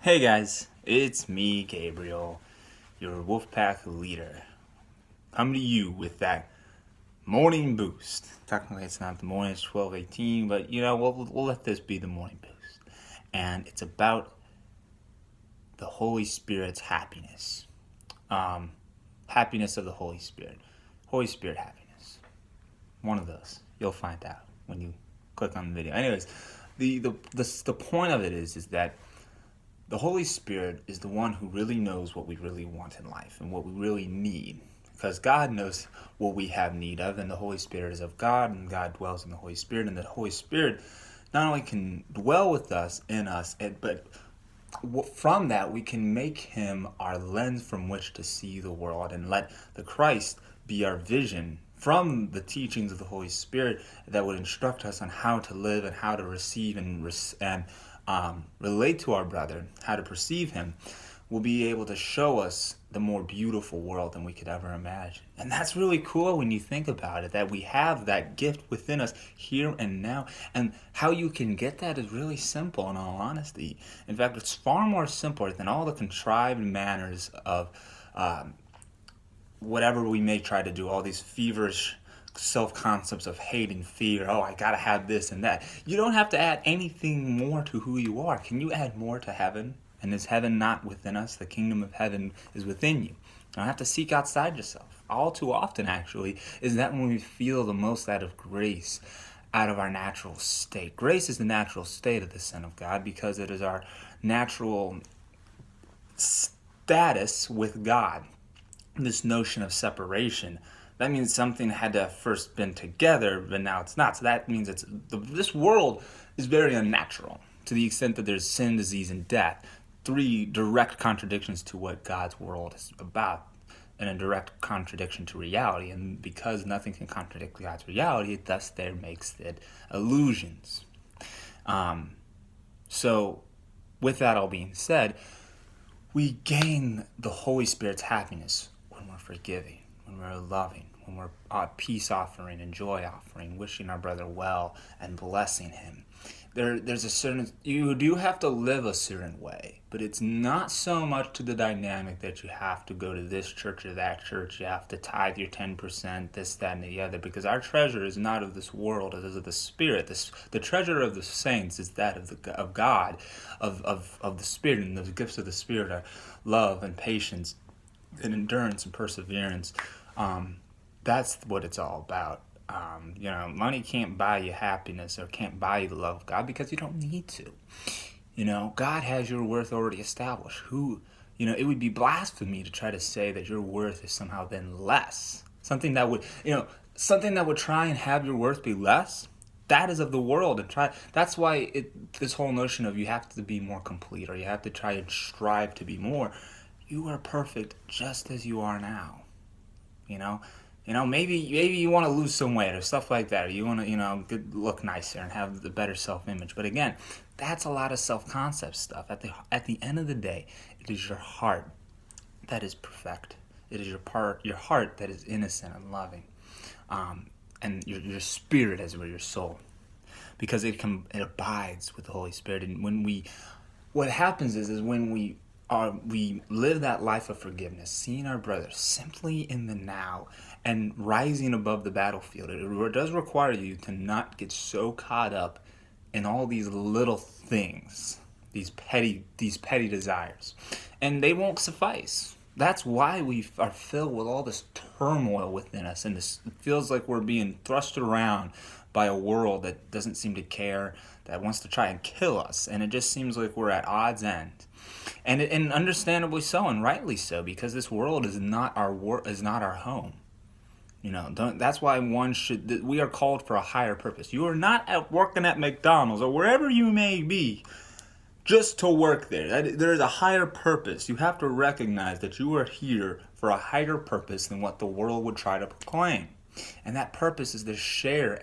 Hey guys, it's me, Gabriel, your Wolfpack leader, coming to you with that morning boost. Technically, it's not the morning; it's 12:18, but we'll let this be the morning boost, and it's about the Holy Spirit's happiness, um, happiness of the Holy Spirit, Holy Spirit happiness. One of those you'll find out when you click on the video. Anyways, the point of it is that the Holy Spirit is the one who really knows what we really want in life and what we really need. Because God knows what we have need of, and the Holy Spirit is of God, and God dwells in the Holy Spirit, and the Holy Spirit not only can dwell with us, in us, but from that we can make Him our lens from which to see the world, and let the Christ be our vision from the teachings of the Holy Spirit that would instruct us on how to live and how to receive and relate to our brother, how to perceive him, will be able to show us the more beautiful world than we could ever imagine. And that's really cool when you think about it, that we have that gift within us here and now. And how you can get that is really simple, in all honesty. In fact, it's far more simpler than all the contrived manners of whatever we may try to do, all these feverish self-concepts of hate and fear. Oh, I gotta have this and that. You don't have to add anything more to who you are. Can you add more to heaven? And is heaven not within us? The kingdom of heaven is within you. You don't have to seek outside yourself. All too often, actually, is that when we feel the most out of grace, out of our natural state. Grace is the natural state of the Son of God because it is our natural status with God. This notion of separation, that means something had to have first been together, but now it's not. So that means this world is very unnatural to the extent that there's sin, disease, and death. Three direct contradictions to what God's world is about, and a direct contradiction to reality. And because nothing can contradict God's reality, it thus there makes it illusions. So, with that all being said, we gain the Holy Spirit's happiness when we're forgiving, when we're loving, when we're peace offering and joy offering, wishing our brother well and blessing him. There's a certain, you do have to live a certain way, but it's not so much to the dynamic that you have to go to this church or that church, you have to tithe your 10%, this, that, and the other, because our treasure is not of this world, it is of the Spirit. The treasure of the saints is that of God, of the Spirit, and the gifts of the Spirit are love and patience and endurance and perseverance. That's what it's all about. Money can't buy you happiness or can't buy you the love of God because you don't need to. God has your worth already established. It would be blasphemy to try to say that your worth is somehow then less. Something that would try and have your worth be less, that is of the world. That's why this whole notion of you have to be more complete or you have to try and strive to be more. You are perfect just as you are now. Maybe you want to lose some weight or stuff like that, or you want to, look nicer and have the better self-image. But again, that's a lot of self-concept stuff. At the end of the day, it is your heart that is perfect. It is your heart that is innocent and loving, and your spirit as well, your soul, because it abides with the Holy Spirit. And what happens is when we live that life of forgiveness, seeing our brothers simply in the now and rising above the battlefield. It does require you to not get so caught up in all these little things, these petty desires, and they won't suffice. That's why we are filled with all this turmoil within us, and it feels like we're being thrust around by a world that doesn't seem to care, that wants to try and kill us, and it just seems like we're at odds end. And understandably so, and rightly so, because this world is not our home. That's why we are called for a higher purpose. You are not working at McDonald's or wherever you may be just to work there. There is a higher purpose. You have to recognize that you are here for a higher purpose than what the world would try to proclaim. And that purpose is to share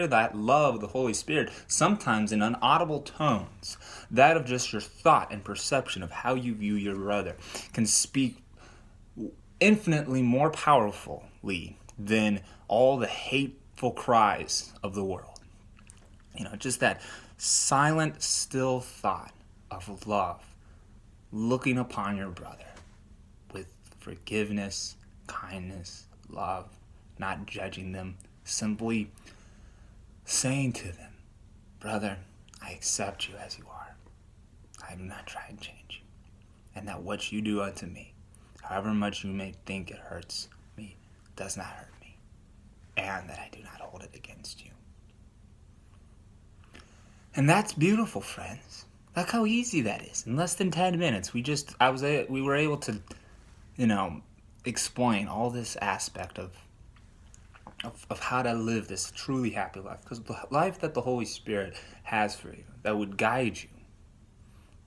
that love of the Holy Spirit, sometimes in inaudible tones. That of just your thought and perception of how you view your brother can speak infinitely more powerfully than all the hateful cries of the world. Just that silent, still thought of love, looking upon your brother with forgiveness, kindness, love, not judging them, simply saying to them, brother, I accept you as you are. I do not try and change you. And that what you do unto me, however much you may think it hurts me, does not hurt me. And that I do not hold it against you. And that's beautiful, friends. Look how easy that is. In less than 10 minutes, we were able to, explain all this aspect of how to live this truly happy life. Because the life that the Holy Spirit has for you, that would guide you,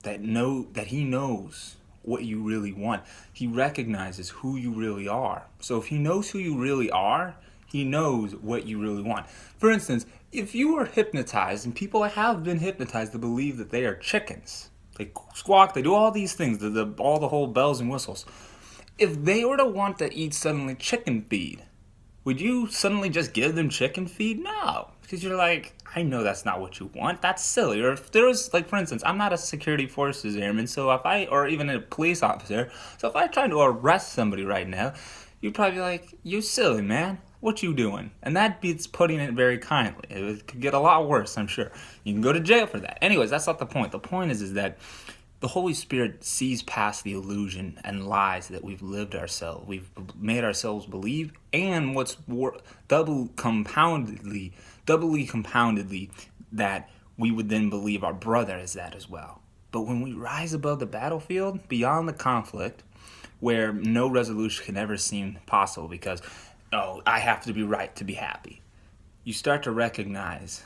that He knows what you really want. He recognizes who you really are. So if He knows who you really are, He knows what you really want. For instance, if you were hypnotized, and people have been hypnotized to believe that they are chickens, they squawk, they do all these things, all the whole bells and whistles. If they were to want to eat suddenly chicken feed, would you suddenly just give them chicken feed? No, because you're like, I know that's not what you want. That's silly. Or if there was, like, for instance, I'm not a security forces airman, or even a police officer, so if I tried to arrest somebody right now, you'd probably be like, you silly, man. What you doing? And that beats putting it very kindly. It could get a lot worse, I'm sure. You can go to jail for that. Anyways, that's not the point. The point is that the Holy Spirit sees past the illusion and lies that we've made ourselves believe, and what's doubly compoundedly, that we would then believe our brother is that as well. But when we rise above the battlefield, beyond the conflict, where no resolution can ever seem possible because, I have to be right to be happy, you start to recognize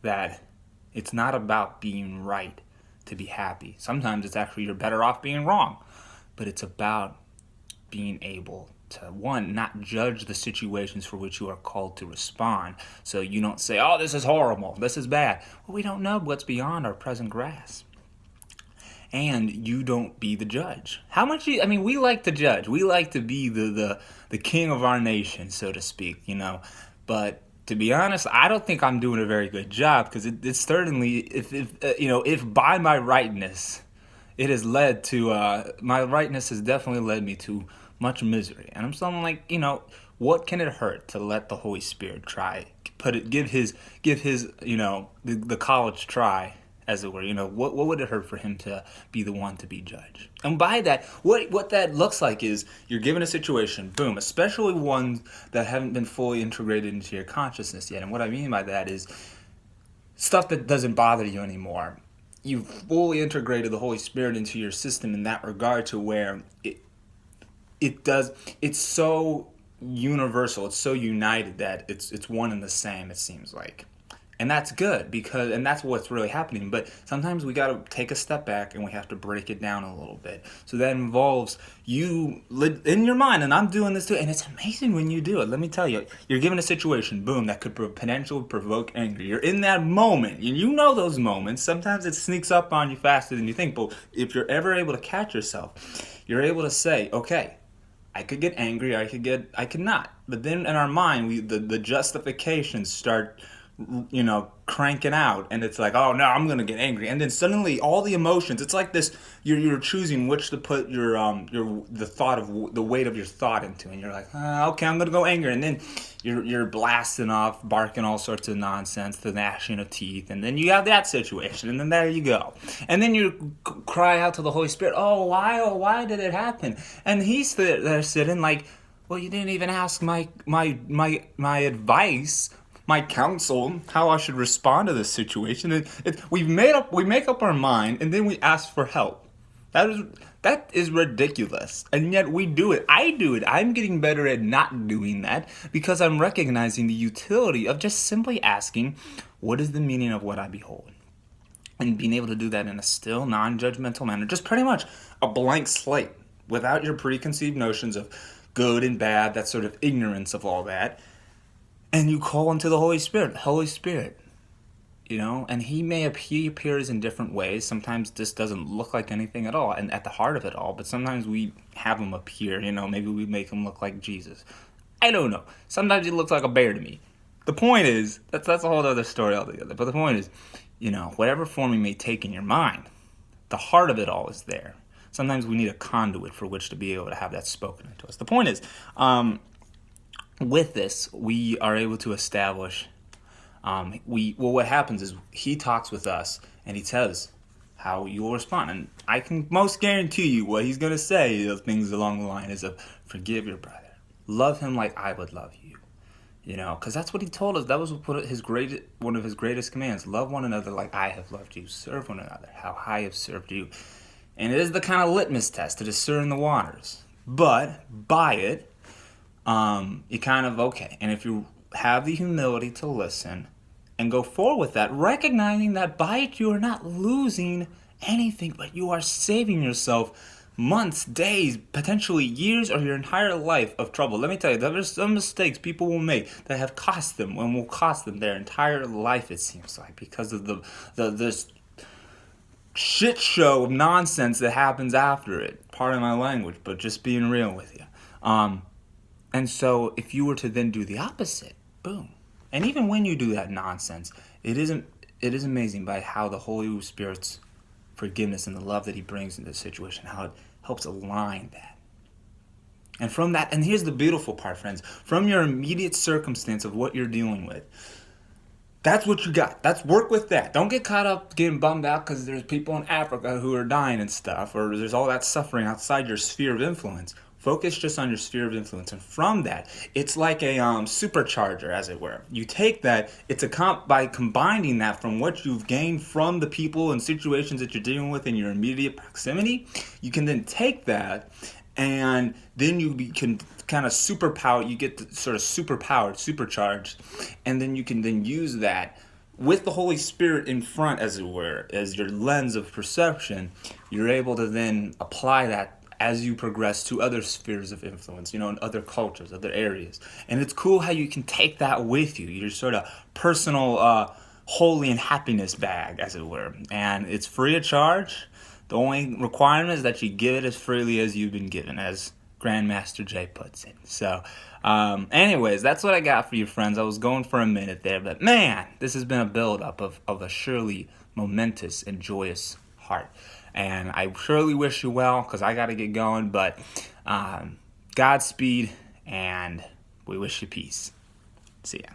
that it's not about being right to be happy. Sometimes it's actually you're better off being wrong. But it's about being able to, one, not judge the situations for which you are called to respond. So you don't say, this is horrible, this is bad. Well, we don't know what's beyond our present grasp. And you don't be the judge. We like to judge. We like to be the king of our nation, so to speak, But to be honest, I don't think I'm doing a very good job, because it's certainly, if by my rightness, it has led to, my rightness has definitely led me to much misery. And I'm something like, what can it hurt to let the Holy Spirit give his, the college try, as it were? What would it hurt for Him to be the one to be judged? And by that, what that looks like is you're given a situation, boom, especially ones that haven't been fully integrated into your consciousness yet. And what I mean by that is stuff that doesn't bother you anymore. You've fully integrated the Holy Spirit into your system in that regard, to where it's so universal, it's so united that it's one and the same, it seems like. And that's good, and that's what's really happening. But sometimes we got to take a step back and we have to break it down a little bit. So that involves you in your mind, and I'm doing this too. And it's amazing when you do it. Let me tell you, you're given a situation, boom, that could potentially provoke anger. You're in that moment, and you know those moments. Sometimes it sneaks up on you faster than you think. But if you're ever able to catch yourself, you're able to say, okay, I could get angry, I could not. But then in our mind, the justifications start cranking out, and it's like, oh no, I'm gonna get angry, and then suddenly all the emotions, it's like this, you're choosing which to put the weight of your thought into, and you're like, okay, I'm gonna go angry, and then you're blasting off, barking all sorts of nonsense, the gnashing of teeth, and then you have that situation, and then there you go, and then you cry out to the Holy Spirit, why did it happen? And He's there sitting like, well, you didn't even ask my advice, my counsel, how I should respond to this situation. We make up our mind, and then we ask for help. That is ridiculous, and yet we do it. I do it. I'm getting better at not doing that, because I'm recognizing the utility of just simply asking, what is the meaning of what I behold? And being able to do that in a still, non-judgmental manner, just pretty much a blank slate, without your preconceived notions of good and bad, that sort of ignorance of all that. And you call into the Holy Spirit, and He appears in different ways. Sometimes this doesn't look like anything at all, and at the heart of it all, but sometimes we have Him appear, maybe we make Him look like Jesus. I don't know. Sometimes He looks like a bear to me. The point is, that's a whole other story altogether, but the point is, whatever form He may take in your mind, the heart of it all is there. Sometimes we need a conduit for which to be able to have that spoken into us. The point is, with this, we are able to establish. What happens is he talks with us and he tells how you will respond, and I can most guarantee you what he's gonna say. Things along the line is of forgive your brother, love him like I would love you. Because that's what he told us. That was one of his greatest commands. Love one another like I have loved you. Serve one another how I have served you. And it is the kind of litmus test to discern the waters. But by it, you kind of, okay. And if you have the humility to listen and go forward with that, recognizing that by it you are not losing anything, but you are saving yourself months, days, potentially years, or your entire life of trouble. Let me tell you, there are some mistakes people will make that have cost them and will cost them their entire life, it seems like, because of this shit show of nonsense that happens after it. Pardon my language, but just being real with you. And so if you were to then do the opposite, boom. And even when you do that nonsense, it is amazing by how the Holy Spirit's forgiveness and the love that he brings into the situation, how it helps align that. And from that, and here's the beautiful part, friends, from your immediate circumstance of what you're dealing with, that's what you got. That's work with that. Don't get caught up getting bummed out because there's people in Africa who are dying and stuff, or there's all that suffering outside your sphere of influence. Focus just on your sphere of influence. And from that, it's like a supercharger, as it were. You take that, by combining that from what you've gained from the people and situations that you're dealing with in your immediate proximity, you can then take that and then can kind of superpower, you get the sort of supercharged, and then you can then use that with the Holy Spirit in front, as it were, as your lens of perception. You're able to then apply that as you progress to other spheres of influence, in other cultures, other areas. And it's cool how you can take that with you, your sort of personal holy and happiness bag, as it were. And it's free of charge. The only requirement is that you give it as freely as you've been given, as Grandmaster Jay puts it. So, anyways, that's what I got for you, friends. I was going for a minute there, but man, this has been a build-up of a surely momentous and joyous heart. And I surely wish you well, because I got to get going. But Godspeed, and we wish you peace. See ya.